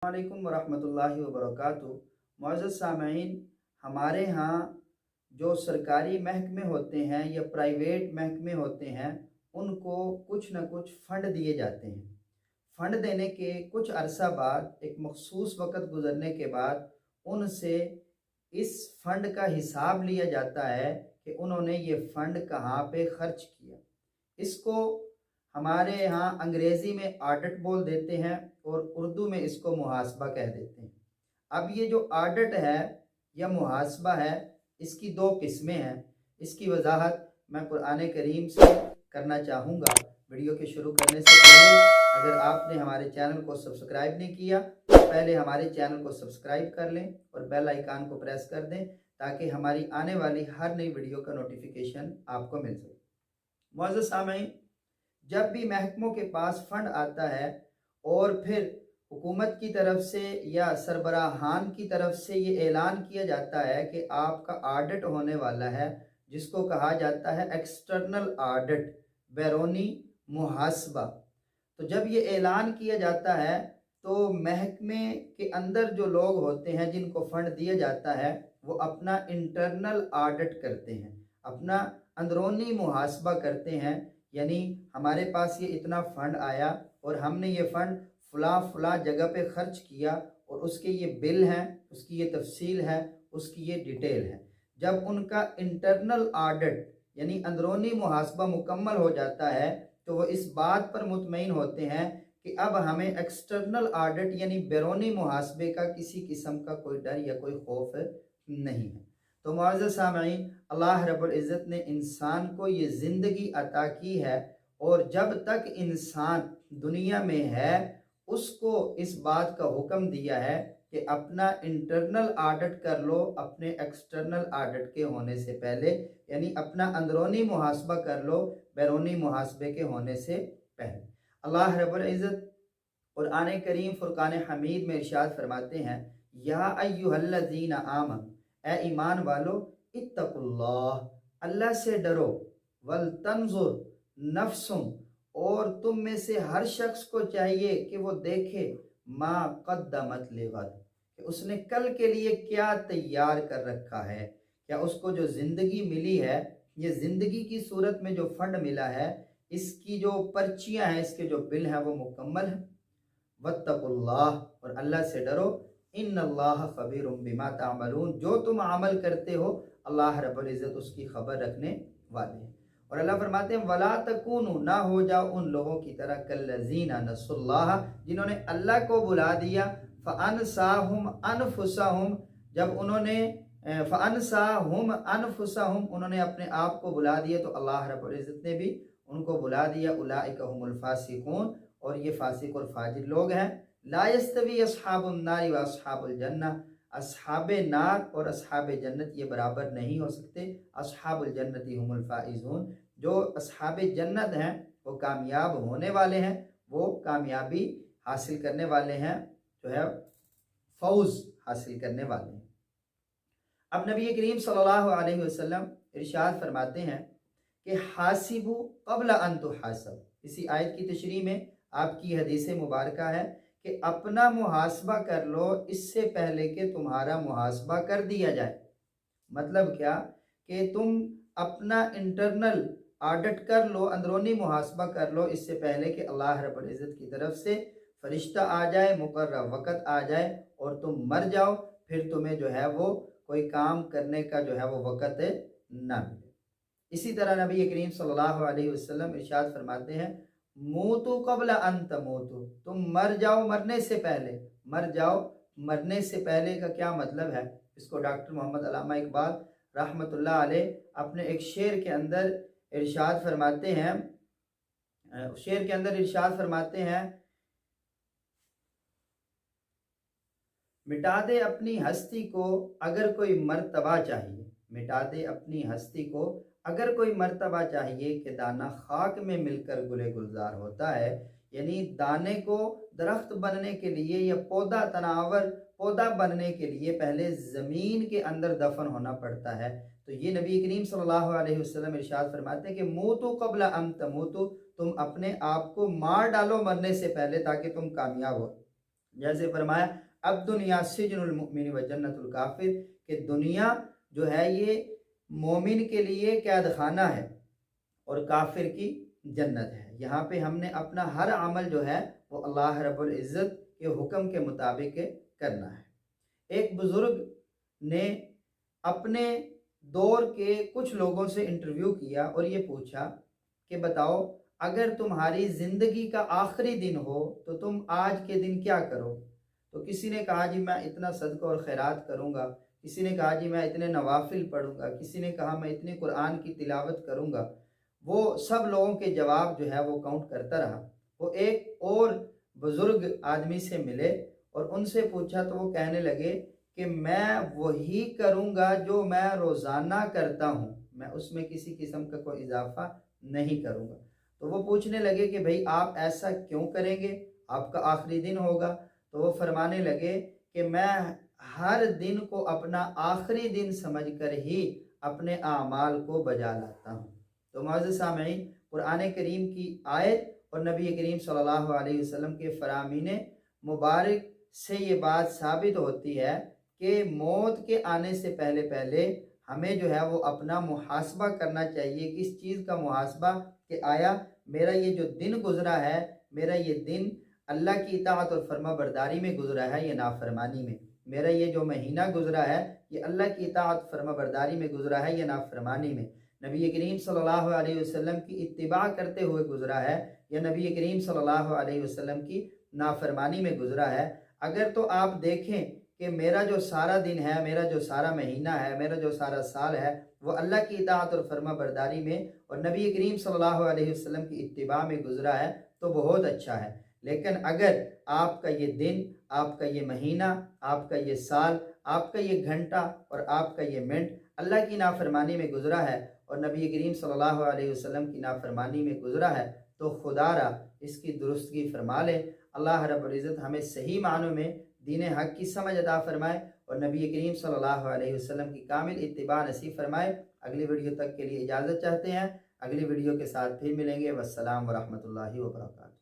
वालेकुम वरहमतुल्लाहि वबरकातुहू। मुअज़्ज़ज़ सामईन, हमारे यहाँ जो सरकारी महकमे होते हैं या प्राइवेट महकमे होते हैं, उनको कुछ न कुछ फ़ंड दिए जाते हैं। फ़ंड देने के कुछ अरसा बाद, एक मख़सूस वक़्त गुज़रने के बाद उनसे इस फ़ंड का हिसाब लिया जाता है कि उन्होंने ये फ़ंड कहाँ पे ख़र्च किया। इसको हमारे यहाँ अंग्रेज़ी में ऑडिट बोल देते हैं और उर्दू में इसको मुहासबा कह देते हैं। अब ये जो ऑडिट है या मुहासबा है, इसकी दो किस्में हैं। इसकी वजाहत मैं कुरान करीम से करना चाहूँगा। वीडियो के शुरू करने से पहले अगर आपने हमारे चैनल को सब्सक्राइब नहीं किया तो पहले हमारे चैनल को सब्सक्राइब कर लें और बेल आइकान को प्रेस कर दें ताकि हमारी आने वाली हर नई वीडियो का नोटिफिकेशन आपको मिल सके। मुअज़्ज़ज़ सामईन, जब भी महकमों के पास फ़ंड आता है और फिर हुकूमत की तरफ से या सरबराहान की तरफ से ये ऐलान किया जाता है कि आपका ऑडिट होने वाला है, जिसको कहा जाता है एक्सटर्नल ऑडिट, बैरूनी मुहासबा। तो जब ये ऐलान किया जाता है तो महकमे के अंदर जो लोग होते हैं जिनको फ़ंड दिया जाता है, वो अपना इंटरनल ऑडिट करते हैं, अपना अंदरूनी मुहासबा करते हैं। यानी हमारे पास ये इतना फ़ंड आया और हमने ये फ़ंड फ़लाँ जगह पे ख़र्च किया और उसके ये बिल हैं, उसकी ये तफ़सील है, उसकी ये डिटेल है। जब उनका इंटरनल ऑडिट यानी अंदरूनी मुहासबा मुकम्मल हो जाता है तो वो इस बात पर मुतमईन होते हैं कि अब हमें एक्सटर्नल ऑडिट यानी बैरूनी मुहासबे का किसी किस्म का कोई डर या कोई खौफ नहीं है। तो मुअज़्ज़ज़ सामईन, अल्लाह रब्बुल इज़्ज़त ने इंसान को ये ज़िंदगी अता की है और जब तक इंसान दुनिया में है उसको इस बात का हुक्म दिया है कि अपना इंटरनल ऑडिट कर लो अपने एक्सटर्नल ऑडिट के होने से पहले, यानी अपना अंदरूनी मुहासबा कर लो बैरूनी मुहासबे के होने से पहले। अल्लाह रब्बुल इज़्ज़त कुरान करीम फुरकान हमीद में इरशाद फरमाते हैं, या अय्युहल्लज़ीना आमन, ए ईमान वालो, इत्तकुल्लाह, अल्लाह से डरो, वल तंजुर नफ्सुम, और तुम में से हर शख्स को चाहिए कि वो देखे मा कद्दमत लिगद, कि उसने कल के लिए क्या तैयार कर रखा है। क्या उसको जो ज़िंदगी मिली है, ये ज़िंदगी की सूरत में जो फ़ंड मिला है, इसकी जो पर्चियाँ हैं, इसके जो बिल हैं वो मुकम्मल हैं। वत्तकुल्लाह, और अल्लाह से डरो, इन्नल्लाह खबीरुम बिमा तामलून, जो तुम अमल करते हो अल्लाह रब्बुल इज़्ज़त उसकी खबर रखने वाले हैं। और अल्लाह फरमाते हैं, वला तकूनु, ना हो जाओ उन लोगों की तरह, कल्लज़ीना नसुल्लाह, जिन्होंने अल्लाह को बुला दिया, फ़अनसाहुम अनफुसहुम, जब उन्होंने फ़अनसाहुम अनफुसहुम, उन्होंने अपने आप को बुला दिया तो अल्लाह रब्बुल इज़्ज़त ने भी उनको बुला दिया, उलाइका हुमुल फासिकून, और ये फासिक और फाजिर लोग हैं। ला यस्तवी अस्हाबुन नारि व अस्हाबुल जन्नह, अस्हाबे नार और अस्हाबे जन्नत ये बराबर नहीं हो सकते। अस्हाबुल जन्नति हुमुल फाइजून, जो अस्हाबे जन्नत हैं वो कामयाब होने वाले हैं, वो कामयाबी हासिल करने वाले हैं, जो है फौज हासिल करने वाले हैं। अब नबी करीम सल्लल्लाहु अलैहि वसल्लम इरशाद फरमाते हैं कि हासिबु क़ब्ल अन तुहासब, इसी आयत की तशरीह में आपकी हदीस मुबारक है कि अपना मुहासबा कर लो इससे पहले कि तुम्हारा मुहासबा कर दिया जाए। मतलब क्या कि तुम अपना इंटरनल ऑडिट कर लो, अंदरूनी मुहासबा कर लो इससे पहले कि अल्लाह रब्बुल इज़्ज़त की तरफ से फरिश्ता आ जाए, मुकर्रर वक़्त आ जाए और तुम मर जाओ, फिर तुम्हें जो है वो कोई काम करने का जो है वो वक़्त ना मिले। इसी तरह नबी करीम सल्लल्लाहु अलैहि वसल्लम इरशाद फरमाते हैं, मूतु क़ब्ल अन तमूतु, तुम मर जाओ मरने से पहले। मर जाओ मरने से पहले का क्या मतलब है, इसको डॉक्टर मोहम्मद अल्लामा इकबाल रहमतुल्लाह अलैह अपने एक शेर के अंदर इरशाद फरमाते हैं, शेर के अंदर इरशाद फरमाते हैं, मिटा दे अपनी हस्ती को अगर कोई मर्तबा चाहिए, मिटा दे अपनी हस्ती को अगर कोई मर्तबा चाहिए कि दाना खाक में मिलकर गुले गुलजार होता है। यानी दाने को दरख्त बनने के लिए या पौधा तनावर पौधा बनने के लिए पहले ज़मीन के अंदर दफन होना पड़ता है। तो ये नबी करीम सल्लल्लाहु अलैहि वसल्लम इरशाद फरमाते हैं कि मूतु क़ब्ल अन तमूतु, तुम अपने आप को मार डालो मरने से पहले ताकि तुम कामयाब हो। जैसे फरमाया अब दुनिया सिजनुल मुमिन व जन्नतुल काफिर, कि दुनिया जो है ये मोमिन के लिए कैद खाना है और काफिर की जन्नत है। यहाँ पे हमने अपना हर अमल जो है वो अल्लाह रब्बुल इज़्ज़त के हुक्म के मुताबिक करना है। एक बुजुर्ग ने अपने दौर के कुछ लोगों से इंटरव्यू किया और ये पूछा कि बताओ, अगर तुम्हारी ज़िंदगी का आखिरी दिन हो तो तुम आज के दिन क्या करोगे? तो किसी ने कहा जी मैं इतना सदका और खैरात करूँगा, किसी ने कहा जी मैं इतने नवाफिल पढ़ूँगा, किसी ने कहा मैं इतनी कुरान की तिलावत करूँगा। वो सब लोगों के जवाब जो है वो काउंट करता रहा। वो एक और बुज़ुर्ग आदमी से मिले और उनसे पूछा तो वो कहने लगे कि मैं वही करूँगा जो मैं रोज़ाना करता हूँ, मैं उसमें किसी किस्म का कोई इजाफ़ा नहीं करूँगा। तो वो पूछने लगे कि भाई आप ऐसा क्यों करेंगे, आपका आखिरी दिन होगा? तो वो फरमाने लगे कि मैं हर दिन को अपना आखिरी दिन समझकर ही अपने आमाल को बजा लाता हूँ। तो मुअज़्ज़िज़ सामईन, कुरान करीम की आयत और नबी करीम सल्लल्लाहु अलैहि वसल्लम के फरामीन मुबारक से ये बात साबित होती है कि मौत के आने से पहले पहले हमें जो है वो अपना मुहासबा करना चाहिए। किस चीज़ का मुहासबा? कि आया मेरा ये जो दिन गुजरा है, मेरा ये दिन अल्लाह की इताअत और फर्माबरदारी में गुजरा है या नाफरमानी में? मेरा ये जो महीना गुजरा है ये अल्लाह की इताअत फर्माबरदारी में गुजरा है या नाफरमानी में? नबी करीम सल्लल्लाहु अलैहि वसल्लम की इत्तिबा करते हुए गुजरा है या नबी करीम सल्लल्लाहु अलैहि वसल्लम की नाफरमानी में गुजरा है? अगर तो आप देखें कि मेरा जो सारा दिन है, मेरा जो सारा महीना है, मेरा जो सारा साल है वो अल्लाह की इताअत और फर्माबरदारी में और नबी करीम सल्लल्लाहु अलैहि वसल्लम की इत्तिबा में गुजरा है तो बहुत अच्छा है। लेकिन अगर आपका ये दिन, आपका ये महीना, आपका ये साल, आपका ये घंटा और आपका ये मिनट अल्लाह की नाफरमानी में गुजरा है और नबी करीम सल्लल्लाहु अलैहि वसल्लम की नाफरमानी में गुजरा है, तो खुदारा इसकी दुरुस्तगी फरमा ले। अल्लाह रब्बुल इज़्ज़त हमें सही मानों में दीन हक़ की समझ अता फरमाए और नबी करीम सल्लल्लाहु अलैहि वसल्लम की कामिल इत्तिबा नसीब फरमाए। अगली वीडियो तक के लिए इजाज़त चाहते हैं, अगली वीडियो के साथ फिर मिलेंगे। वस्सलाम व रहमतुल्लाहि व बरकातहू।